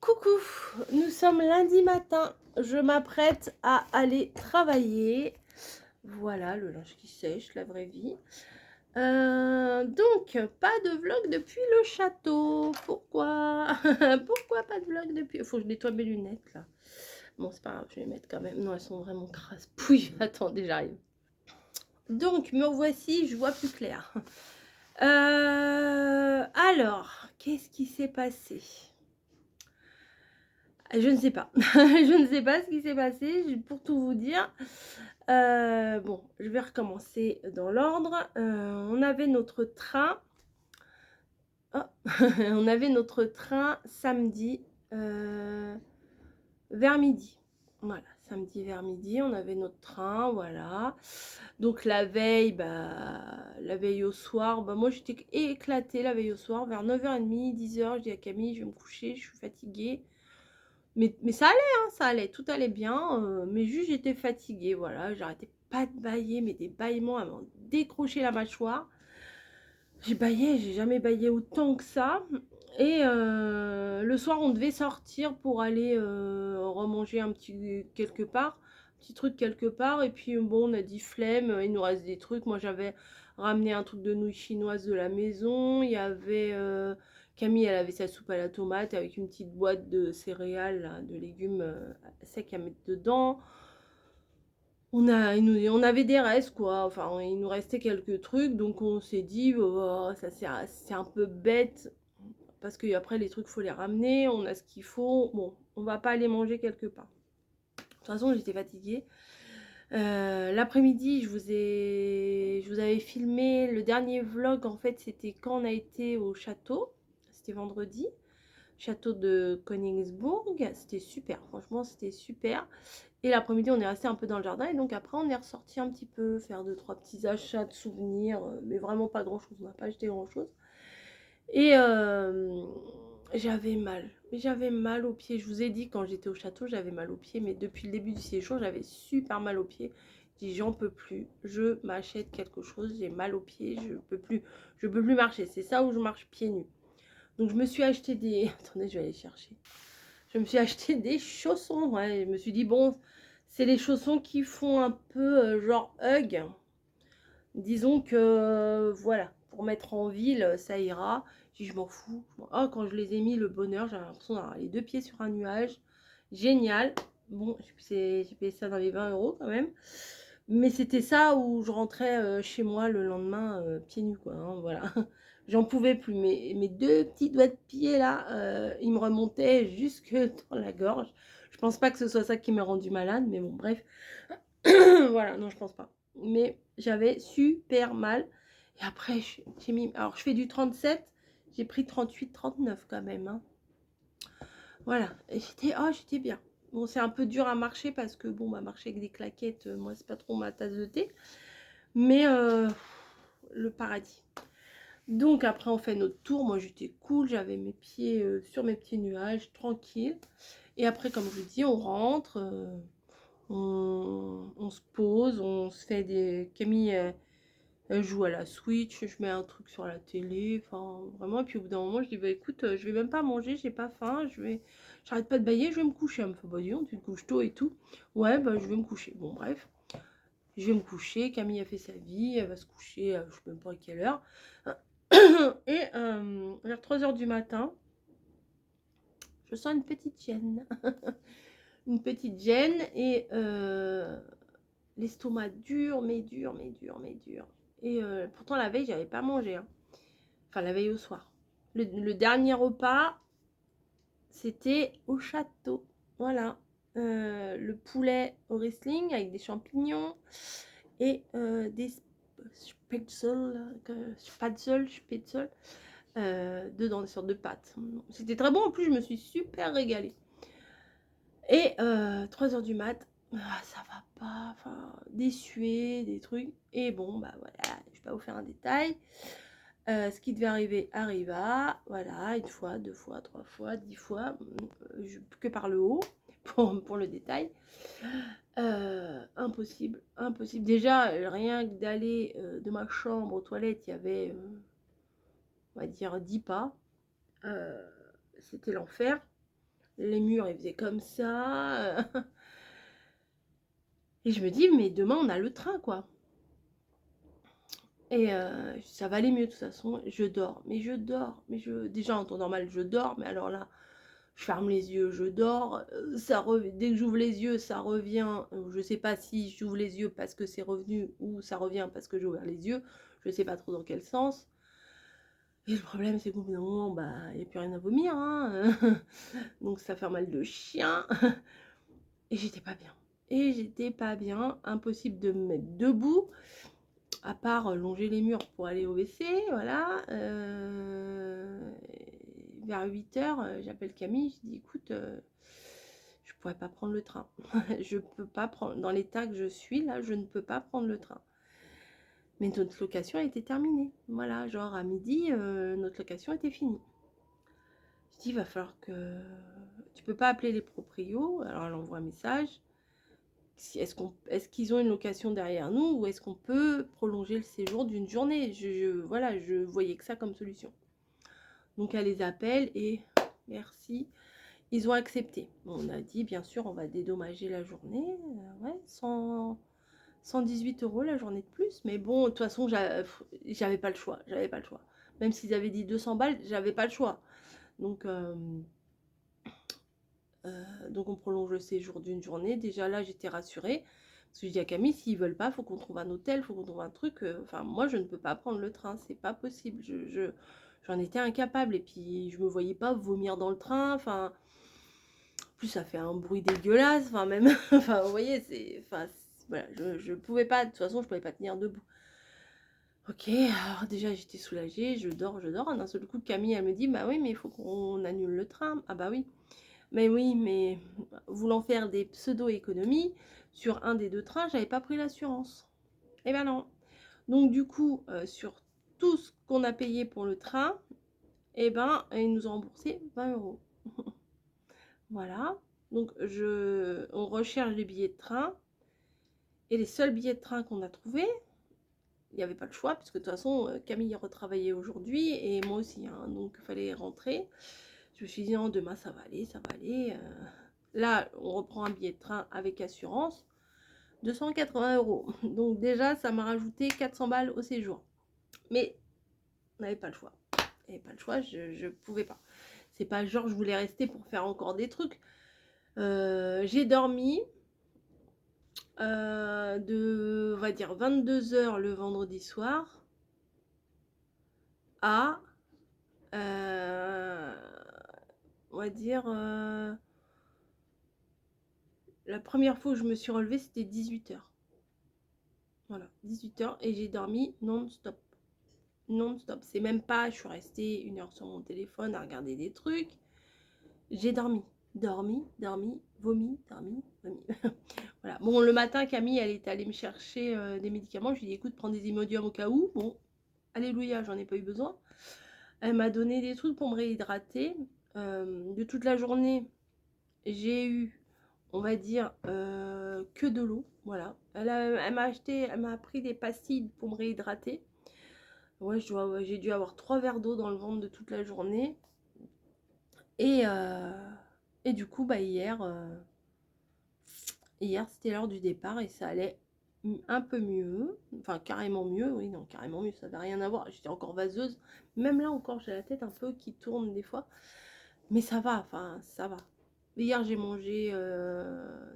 Coucou, nous sommes lundi matin, je m'apprête à aller travailler. Voilà le linge qui sèche, la vraie vie. Donc, pas de vlog depuis le château. Pourquoi? Pourquoi pas de vlog depuis... Faut que je nettoie mes lunettes là. Bon, c'est pas grave, je vais les mettre quand même. Non, elles sont vraiment crasse-pouilles. Attendez, j'arrive. Donc, me voici, je vois plus clair. Alors, qu'est-ce qui s'est passé? Je ne sais pas. Je ne sais pas ce qui s'est passé, pour tout vous dire. Bon, je vais recommencer dans l'ordre. On avait notre train. Oh, on avait notre train samedi vers midi. Voilà, samedi vers midi, on avait notre train, voilà. Donc la veille au soir, moi j'étais éclatée la veille au soir, vers 9h30, 10h, je dis à Camille, je vais me coucher, je suis fatiguée. Mais ça allait, hein, ça allait, tout allait bien, mais juste j'étais fatiguée, voilà, j'arrêtais pas de bâiller, mais des bâillements à m'en décrocher la mâchoire. J'ai bâillé, j'ai jamais bâillé autant que ça. Et le soir, on devait sortir pour aller remanger un petit quelque part, petit truc quelque part. Et puis bon, on a dit flemme, il nous reste des trucs. Moi, j'avais ramené un truc de nouilles chinoises de la maison. Il y avait Camille, elle avait sa soupe à la tomate avec une petite boîte de céréales, là, de légumes secs à mettre dedans. On avait des restes, quoi. Enfin, il nous restait quelques trucs, donc on s'est dit, oh, ça c'est un peu bête, parce que après les trucs, faut les ramener, on a ce qu'il faut. Bon, on va pas aller manger quelque part. De toute façon, j'étais fatiguée. L'après-midi, je vous avais filmé le dernier vlog, en fait, c'était quand on a été au château. C'était vendredi. Château de Königsbourg. C'était super, franchement, c'était super. Et l'après-midi, on est resté un peu dans le jardin. Et donc après, on est ressorti un petit peu, faire 2-3 petits achats de souvenirs. Mais vraiment pas grand-chose, on n'a pas acheté grand-chose. Et j'avais mal. Mais j'avais mal aux pieds. Je vous ai dit, quand j'étais au château, j'avais mal aux pieds. Mais depuis le début du séjour, j'avais super mal aux pieds. Je dis, j'en peux plus. Je m'achète quelque chose. J'ai mal aux pieds. Je peux plus marcher. C'est ça où je marche pieds nus. Donc je me suis acheté des... Attendez, je vais aller chercher. Je me suis acheté des chaussons. Ouais, je me suis dit, bon, c'est les chaussons qui font un peu genre hug. Disons que, voilà, pour mettre en ville, ça ira. Je m'en fous. Oh, quand je les ai mis, le bonheur, j'avais l'impression d'avoir les deux pieds sur un nuage. Génial. Bon, j'ai payé ça dans les 20 € quand même. Mais c'était ça où je rentrais chez moi le lendemain pieds nus, quoi. Hein, voilà. J'en pouvais plus. Mes deux petits doigts de pied, là, ils me remontaient jusque dans la gorge. Je pense pas que ce soit ça qui m'a rendu malade, mais bon, bref. Voilà, non, je pense pas. Mais j'avais super mal. Et après, j'ai mis... Alors, je fais du 37. J'ai pris 38, 39 quand même. Hein. Voilà. Et j'étais bien. Bon, c'est un peu dur à marcher parce que, bon, marcher avec des claquettes, moi, c'est pas trop ma tasse de thé. Mais le paradis. Donc, après, on fait notre tour. Moi, j'étais cool. J'avais mes pieds sur mes petits nuages, tranquille. Et après, comme je vous dis, on rentre. On se pose, on se fait des... Camille, elle joue à la Switch, je mets un truc sur la télé, enfin vraiment. Et puis au bout d'un moment, je dis, bah écoute, je vais même pas manger, j'ai pas faim, j'arrête pas de bailler, je vais me coucher. Elle me fait, bah dis donc, tu te couches tôt et tout. Ouais, bah je vais me coucher. Bon, bref, je vais me coucher. Camille a fait sa vie, elle va se coucher, je sais même pas à quelle heure. Et vers 3h du matin, je sens une petite gêne. Une petite gêne et l'estomac dur, mais dur, mais dur, mais dur. Et pourtant la veille, j'avais pas mangé. Hein. Enfin, la veille au soir. Le dernier repas, c'était au château. Voilà. Le poulet au Riesling avec des champignons et des spätzle, dedans, des sortes de pâtes. C'était très bon. En plus, je me suis super régalée. Et 3h du mat, ça va pas, enfin, des suées, des trucs. Et bon, bah voilà, je vais pas vous faire un détail. Ce qui devait arriver arriva, voilà, une fois, 2 fois, 3 fois, 10 fois, que par le haut, pour le détail. Impossible, impossible. Déjà, rien que d'aller de ma chambre aux toilettes, il y avait, on va dire, 10 pas. C'était l'enfer. les murs ils faisaient comme ça. Et je me dis, mais demain on a le train quoi. Et ça va aller mieux de toute façon, je dors, déjà en temps normal je dors, mais alors là, je ferme les yeux, je dors, dès que j'ouvre les yeux, ça revient, je sais pas si j'ouvre les yeux parce que c'est revenu ou ça revient parce que j'ai ouvert les yeux, je sais pas trop dans quel sens. Et le problème c'est qu'au bout d'un moment, bah, il n'y a plus rien à vomir, hein, donc ça fait un mal de chien. Et j'étais pas bien, impossible de me mettre debout. À part longer les murs pour aller au WC, voilà. Vers 8h, j'appelle Camille, je dis écoute, je pourrais pas prendre le train. Je peux pas prendre, dans l'état que je suis là, je ne peux pas prendre le train. Mais notre location a été terminée. Voilà, genre à midi, notre location était finie. Je dis il va falloir que. Tu peux pas appeler les proprios, alors elle envoie un message. Est-ce qu'ils ont une location derrière nous ou est-ce qu'on peut prolonger le séjour d'une journée? Voilà, je voyais que ça comme solution. Donc elle les appelle et merci, ils ont accepté. On a dit bien sûr on va dédommager la journée, ouais, 118 € la journée de plus. Mais bon, de toute façon j'avais pas le choix, Même s'ils avaient dit 200 balles, j'avais pas le choix. Donc on prolonge le séjour d'une journée. Déjà là, j'étais rassurée. Parce que je dis à Camille, s'ils veulent pas, faut qu'on trouve un hôtel, faut qu'on trouve un truc. Enfin, moi, je ne peux pas prendre le train, c'est pas possible. J'en étais incapable. Et puis, je me voyais pas vomir dans le train. Enfin, en plus, ça fait un bruit dégueulasse. Enfin, même, enfin, vous voyez, voilà, je pouvais pas. De toute façon, je pouvais pas tenir debout. Ok, alors déjà j'étais soulagée, je dors. D'un seul coup, Camille, elle me dit, bah oui, mais il faut qu'on annule le train. Ah bah oui. Mais oui, mais voulant faire des pseudo-économies, sur un des deux trains, j'avais pas pris l'assurance. Eh ben non. Donc du coup, sur tout ce qu'on a payé pour le train, eh ben, ils nous ont remboursé 20 €. Voilà. Donc on recherche les billets de train. Et les seuls billets de train qu'on a trouvés, il n'y avait pas le choix, puisque de toute façon, Camille retravaillait aujourd'hui, et moi aussi, hein, donc il fallait rentrer. Je me suis dit, non, demain ça va aller, ça va aller. Là, on reprend un billet de train avec assurance, 280 €. Donc déjà, ça m'a rajouté 400 balles au séjour. Mais on n'avait pas le choix. Je pouvais pas. C'est pas genre je voulais rester pour faire encore des trucs. J'ai dormi de, on va dire, 22h le vendredi soir à, on va dire, la première fois où je me suis relevée, c'était 18h. Voilà, 18h, et j'ai dormi non-stop. Non-stop. C'est même pas, je suis restée 1 heure sur mon téléphone à regarder des trucs. J'ai dormi. Dormi, vomi, dormi, vomi. Voilà. Bon, le matin, Camille, elle est allée me chercher des médicaments. Je lui ai dit, écoute, prends des Imodium au cas où. Bon, alléluia, j'en ai pas eu besoin. Elle m'a donné des trucs pour me réhydrater. De toute la journée, j'ai eu, on va dire, que de l'eau. Voilà. Elle m'a pris des pastilles pour me réhydrater. Ouais, j'ai dû avoir 3 verres d'eau dans le ventre de toute la journée. Et du coup, bah, hier c'était l'heure du départ et ça allait un peu mieux. Enfin, carrément mieux. Oui, non, carrément mieux. Ça n'avait rien à voir. J'étais encore vaseuse. Même là encore, j'ai la tête un peu qui tourne des fois. Mais ça va, enfin, ça va. Hier, j'ai mangé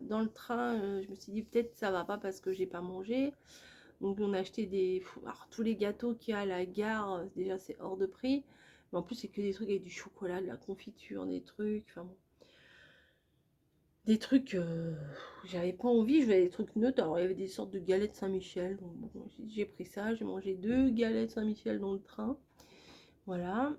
dans le train. Je me suis dit, peut-être ça va pas parce que j'ai pas mangé. Donc, on a acheté alors, tous les gâteaux qu'il y a à la gare. Déjà, c'est hors de prix. Mais en plus, c'est que des trucs avec du chocolat, de la confiture, des trucs. Enfin bon. Des trucs, j'avais pas envie, je voulais des trucs neutres. Alors, il y avait des sortes de galettes Saint-Michel. Donc, bon, j'ai pris ça. J'ai mangé 2 galettes Saint-Michel dans le train. Voilà.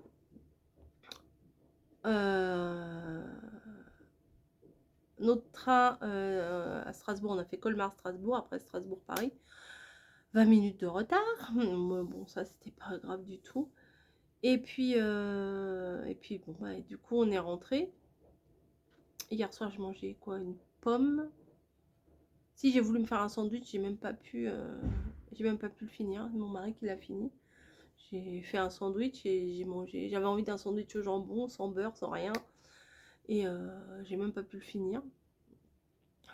Notre train à Strasbourg, on a fait Colmar-Strasbourg, après Strasbourg-Paris. 20 minutes de retard. Bon, ça, c'était pas grave du tout. Et puis bon, bah, du coup, on est rentré. Hier soir, je mangeais quoi? Une pomme. Si j'ai voulu me faire un sandwich, j'ai même pas pu le finir. Mon mari qui l'a fini. J'ai fait un sandwich et j'ai mangé. J'avais envie d'un sandwich au jambon, sans beurre, sans rien. Et j'ai même pas pu le finir.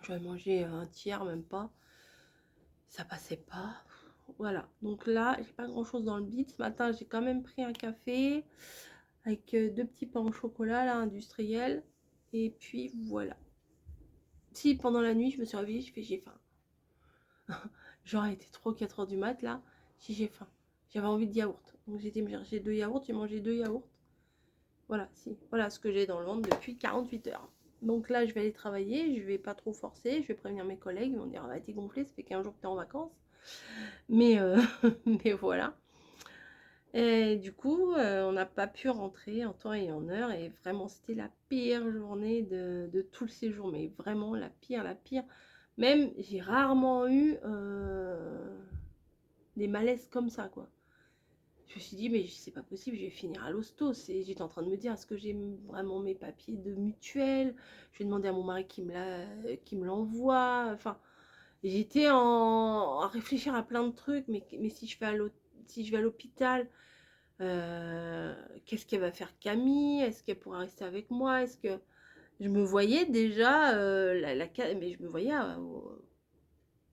J'avais mangé un tiers, même pas. Ça passait pas. Voilà. Donc là, j'ai pas grand chose dans le bide. Ce matin, j'ai quand même pris un café avec 2 petits pains au chocolat, là, industriels. Et puis voilà. Si pendant la nuit, je me suis réveillée, j'ai faim. Genre, il était 3 ou 4 heures du mat, là. J'ai faim. J'avais envie de yaourt. Donc j'ai été me chercher 2 yaourts. J'ai mangé 2 yaourts. Voilà, voilà ce que j'ai dans le ventre depuis 48 heures. Donc là, je vais aller travailler, je vais pas trop forcer, je vais prévenir mes collègues, ils vont dire, ah bah t'es gonflé, ça fait 15 jours que t'es en vacances. Mais, mais voilà. Et du coup, on n'a pas pu rentrer en temps et en heure, et vraiment, c'était la pire journée de tout le séjour, mais vraiment la pire, la pire. Même, j'ai rarement eu des malaises comme ça, quoi. Je me suis dit, mais c'est pas possible, je vais finir à l'hosto. J'étais en train de me dire, est-ce que j'ai vraiment mes papiers de mutuelle? Je vais demander à mon mari qui me l'envoie. Enfin, j'étais à réfléchir à plein de trucs, mais si je vais à l'hôpital, qu'est-ce qu'elle va faire Camille? Est-ce qu'elle pourra rester avec moi? Est-ce que je me voyais déjà, mais je me voyais,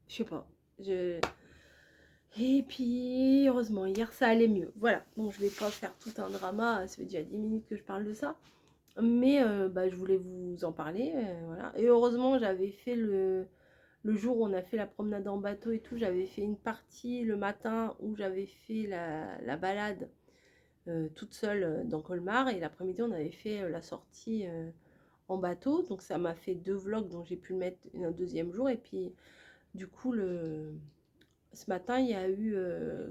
je sais pas. Et puis, heureusement, hier, ça allait mieux. Voilà, donc je vais pas faire tout un drama, ça fait déjà 10 minutes que je parle de ça. Mais bah, je voulais vous en parler, voilà. Et heureusement, j'avais fait le jour où on a fait la promenade en bateau et tout, j'avais fait une partie le matin où j'avais fait la balade toute seule dans Colmar. Et l'après-midi, on avait fait la sortie en bateau. Donc ça m'a fait 2 vlogs, donc j'ai pu le mettre un deuxième jour. Et puis, du coup, ce matin, il y a eu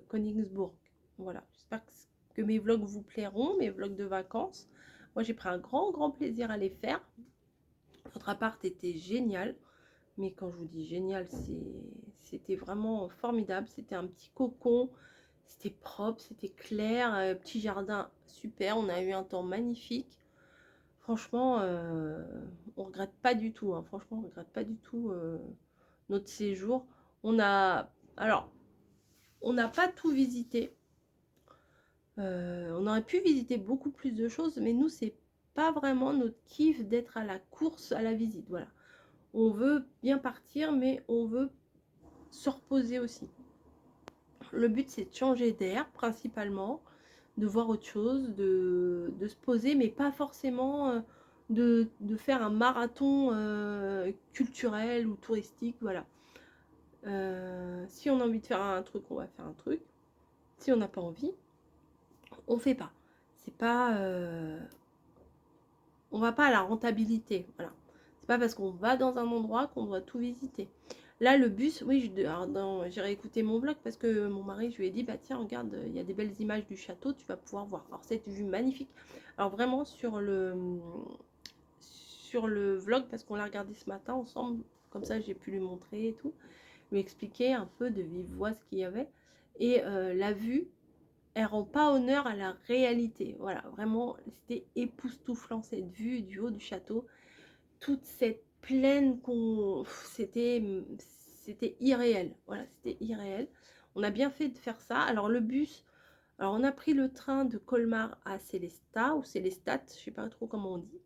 Königsbourg. Voilà, j'espère que mes vlogs vous plairont, mes vlogs de vacances. Moi, j'ai pris un grand plaisir à les faire. Votre appart était génial. Mais quand je vous dis génial, c'était vraiment formidable. C'était un petit cocon. C'était propre, c'était clair. Petit jardin super. On a eu un temps magnifique. Franchement, on regrette pas du tout. Hein. Franchement, on regrette pas du tout notre séjour. Alors, on n'a pas tout visité. On aurait pu visiter beaucoup plus de choses, mais nous, c'est pas vraiment notre kiff d'être à la course à la visite. Voilà. On veut bien partir, mais on veut se reposer aussi. Le but, c'est de changer d'air, principalement, de voir autre chose, de se poser, mais pas forcément de faire un marathon culturel ou touristique. Voilà. Si on a envie de faire un truc, on va faire un truc. Si on n'a pas envie, on fait pas. C'est pas, on va pas à la rentabilité, voilà. C'est pas parce qu'on va dans un endroit qu'on doit tout visiter. Là, le bus, oui, j'ai réécouté mon vlog parce que mon mari, je lui ai dit, bah tiens, regarde, il y a des belles images du château, tu vas pouvoir voir. Alors, cette vue magnifique. Alors, vraiment, sur le vlog, parce qu'on l'a regardé ce matin ensemble, comme ça, j'ai pu lui montrer et tout, lui expliquer un peu de vive voix ce qu'il y avait. Et la vue, elle rend pas honneur à la réalité. Voilà, vraiment, c'était époustouflant cette vue du haut du château. Toute cette plaine c'était irréel. Voilà, c'était irréel. On a bien fait de faire ça. Alors le bus, alors on a pris le train de Colmar à Sélestat ou Sélestat, je sais pas trop comment on dit.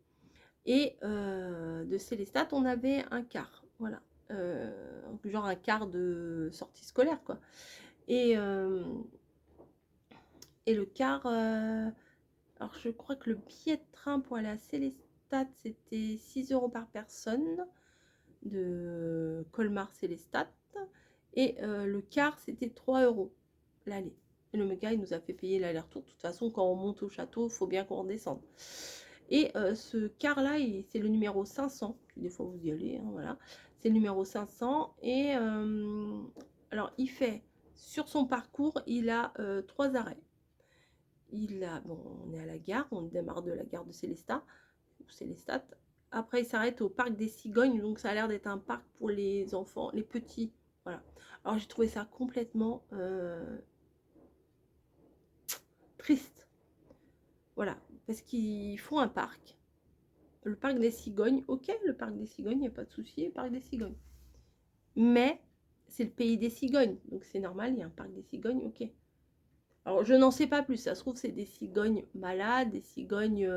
Et de Sélestat, on avait un car. Voilà. Genre un quart de sortie scolaire, quoi. Et le car, alors je crois que le billet de train pour aller à Sélestat, c'était 6 € par personne, de Colmar-Sélestat. Et le car, c'était 3 € l'aller. Et le gars, il nous a fait payer l'aller-retour. De toute façon, quand on monte au château, il faut bien qu'on redescende. Et ce car-là, c'est le numéro 500. Des fois, vous y allez, hein, voilà. C'est le numéro 500. Et alors, il fait, sur son parcours, il a 3 arrêts. Bon, on est à la gare, on démarre de la gare de Sélestat. Après, il s'arrête au parc des Cigognes, donc ça a l'air d'être un parc pour les enfants, les petits. Voilà. Alors, j'ai trouvé ça complètement triste. Voilà. Parce qu'ils font un parc. Le parc des Cigognes, ok, le parc des Cigognes, il n'y a pas de souci, le parc des Cigognes. Mais c'est le pays des cigognes, donc c'est normal, il y a un parc des cigognes, ok. Alors, je n'en sais pas plus. Ça se trouve, c'est des cigognes malades, des cigognes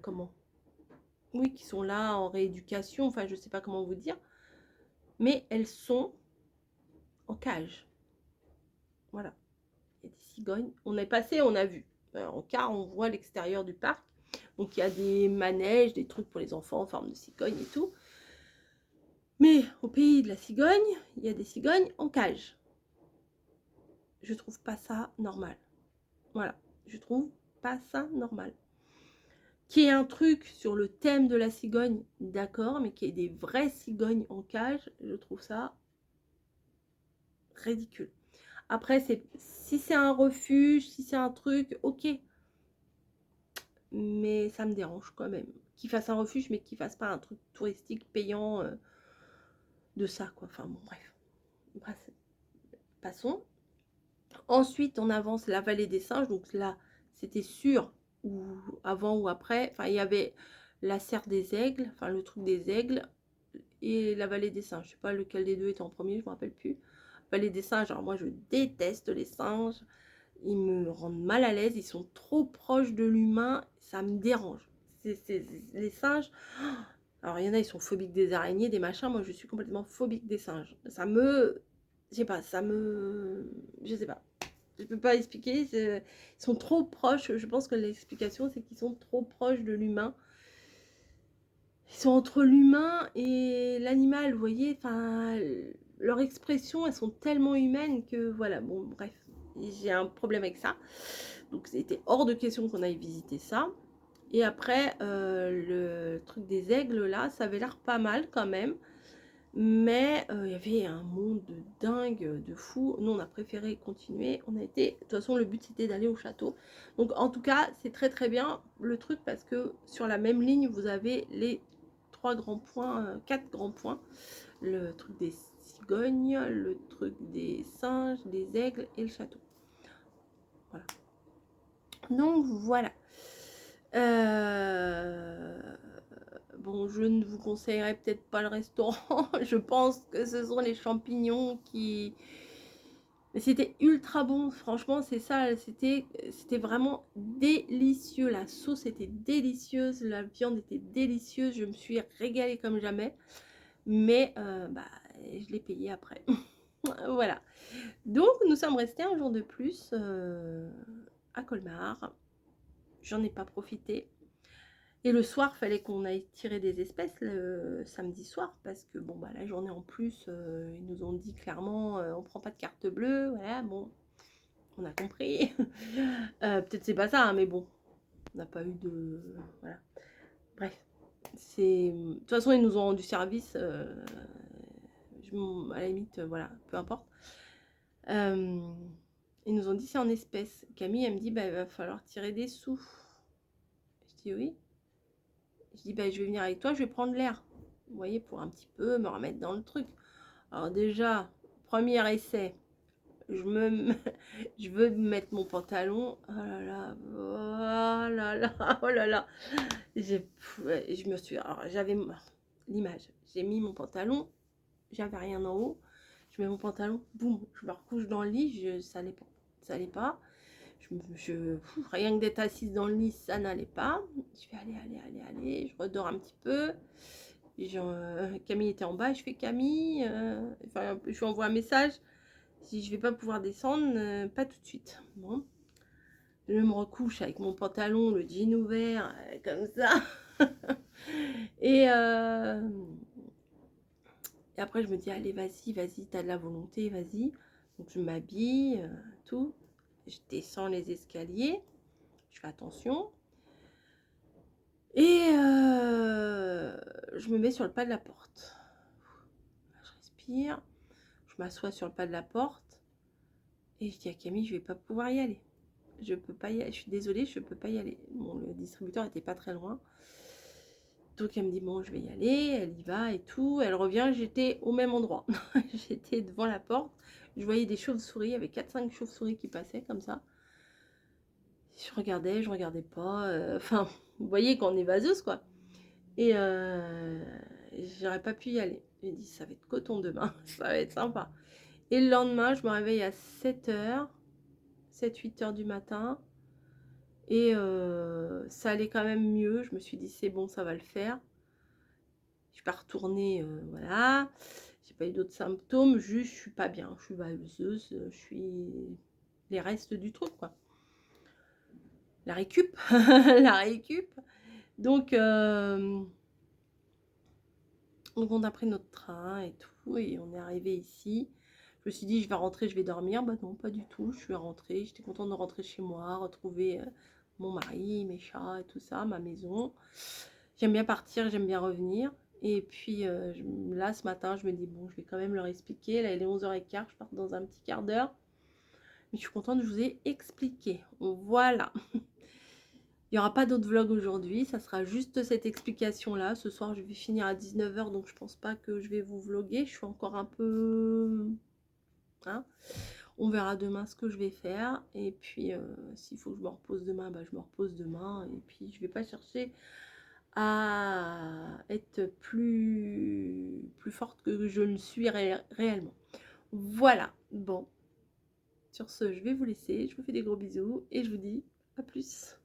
comment? Oui, qui sont là en rééducation, enfin, je sais pas comment vous dire, mais elles sont en cage. Voilà, il y a des cigognes. On est passé, on a vu. En car, on voit l'extérieur du parc. Donc, il y a des manèges, des trucs pour les enfants en forme de cigogne et tout. Mais au pays de la cigogne, il y a des cigognes en cage. Je trouve pas ça normal. Voilà, je trouve pas ça normal. Qu'il y ait un truc sur le thème de la cigogne, d'accord, mais qu'il y ait des vraies cigognes en cage, je trouve ça ridicule. Après, si c'est un refuge, si c'est un truc, ok. Mais ça me dérange quand même. Qu'ils fassent un refuge, mais qu'ils fassent pas un truc touristique payant de ça, quoi. Enfin, bon, bref. Passons. Ensuite, on avance la vallée des singes. Donc là, c'était sûr, ou avant ou après. Enfin, il y avait la serre des aigles, enfin le truc des aigles, et la vallée des singes. Je sais pas lequel des deux était en premier, je me rappelle plus. Vallée des singes, alors moi je déteste les singes. Ils me rendent mal à l'aise, ils sont trop proches de l'humain, ça me dérange. Les singes, alors il y en a, ils sont phobiques des araignées, des machins, moi je suis complètement phobique des singes. Je sais pas, je sais pas. Je peux pas expliquer, ils sont trop proches, je pense que l'explication c'est qu'ils sont trop proches de l'humain. Ils sont entre l'humain et l'animal, vous voyez, enfin, leurs expressions, elles sont tellement humaines que voilà, bon, bref, j'ai un problème avec ça. Donc, c'était hors de question qu'on aille visiter ça. Et après, le truc des aigles, là, ça avait l'air pas mal quand même. Mais il y avait un monde de dingue, de fou. Nous, on a préféré continuer. On a été... De toute façon, le but, c'était d'aller au château. Donc, en tout cas, c'est très, très bien le truc parce que sur la même ligne, vous avez les 3 grands points, 4 grands points. Le truc des cigognes, le truc des singes, des aigles et le château. Voilà. Donc, voilà. Bon, je ne vous conseillerais peut-être pas le restaurant. Je pense que ce sont les champignons qui... Mais c'était ultra bon, franchement, c'est ça. C'était vraiment délicieux. La sauce était délicieuse, la viande était délicieuse. Je me suis régalée comme jamais. Mais je l'ai payé après. Voilà. Donc, nous sommes restés un jour de plus à Colmar. J'en ai pas profité. Et le soir, fallait qu'on aille tirer des espèces le samedi soir parce que bon bah la journée en plus, ils nous ont dit clairement on prend pas de carte bleue, voilà, bon, on a compris. Peut-être c'est pas ça, hein, mais bon, on n'a pas eu de voilà. Bref, de toute façon ils nous ont rendu service, à la limite, voilà, peu importe. Ils nous ont dit c'est en espèces. Camille elle me dit bah il va falloir tirer des sous. Je dis oui. Je dis, bah, je vais venir avec toi, je vais prendre l'air. Vous voyez, pour un petit peu me remettre dans le truc. Alors déjà, premier essai, je veux mettre mon pantalon. Oh là là, oh là là, oh là là. Je me suis... Alors, j'avais l'image. J'ai mis mon pantalon, j'avais rien en haut. Je mets mon pantalon, boum, je me recouche dans le lit, ça allait pas. Ça allait pas. Rien que d'être assise dans le lit, ça n'allait pas. Je fais allez, je redors un petit peu. Camille était en bas, je fais Camille, je lui envoie un message, si je vais pas pouvoir descendre, pas tout de suite. Bon, je me recouche avec mon pantalon, le jean ouvert, comme ça. et, et après je me dis allez vas-y, t'as de la volonté, vas-y. Donc je m'habille, tout. Je descends les escaliers, je fais attention. Et je me mets sur le pas de la porte. Je respire, je m'assois sur le pas de la porte et je dis à Camille, je vais pas pouvoir y aller. Je peux pas y aller, je suis désolée, je peux pas y aller. Bon, le distributeur était pas très loin. Donc elle me dit bon, je vais y aller, elle y va et tout. Elle revient, j'étais au même endroit. J'étais devant la porte. Je voyais des chauves-souris, il y avait 4-5 chauves-souris qui passaient comme ça. Je regardais pas. Enfin, vous voyez qu'on est vaseuse quoi. Et j'aurais pas pu y aller. J'ai dit, ça va être coton demain, ça va être sympa. Et le lendemain, je me réveille à 7h, 7-8h du matin. Et ça allait quand même mieux. Je me suis dit: «C'est bon, ça va le faire». Je suis pas retournée, voilà. J'ai pas eu d'autres symptômes, juste je suis pas bien, je suis baveuse, je suis les restes du truc, quoi. La récup, la récup. Donc on a pris notre train et tout et on est arrivé ici. Je me suis dit: «Je vais rentrer, je vais dormir». Bah non, pas du tout, je suis rentrée, j'étais contente de rentrer chez moi, retrouver, mon mari, mes chats et tout ça, ma maison. J'aime bien partir, j'aime bien revenir et puis, là, ce matin, je me dis: «Bon, je vais quand même leur expliquer». Là, il est 11h15, je pars dans un petit quart d'heure. Mais je suis contente, je vous ai expliqué. Voilà. Il n'y aura pas d'autres vlogs aujourd'hui, ça sera juste cette explication-là. Ce soir, je vais finir à 19h, donc je pense pas que je vais vous vlogger. Je suis encore un peu... hein. On verra demain ce que je vais faire. Et puis, s'il faut que je me repose demain, bah, je me repose demain. Et puis, je vais pas chercher à être plus forte que je ne suis réellement. Voilà. Bon. Sur ce, je vais vous laisser. Je vous fais des gros bisous et je vous dis à plus.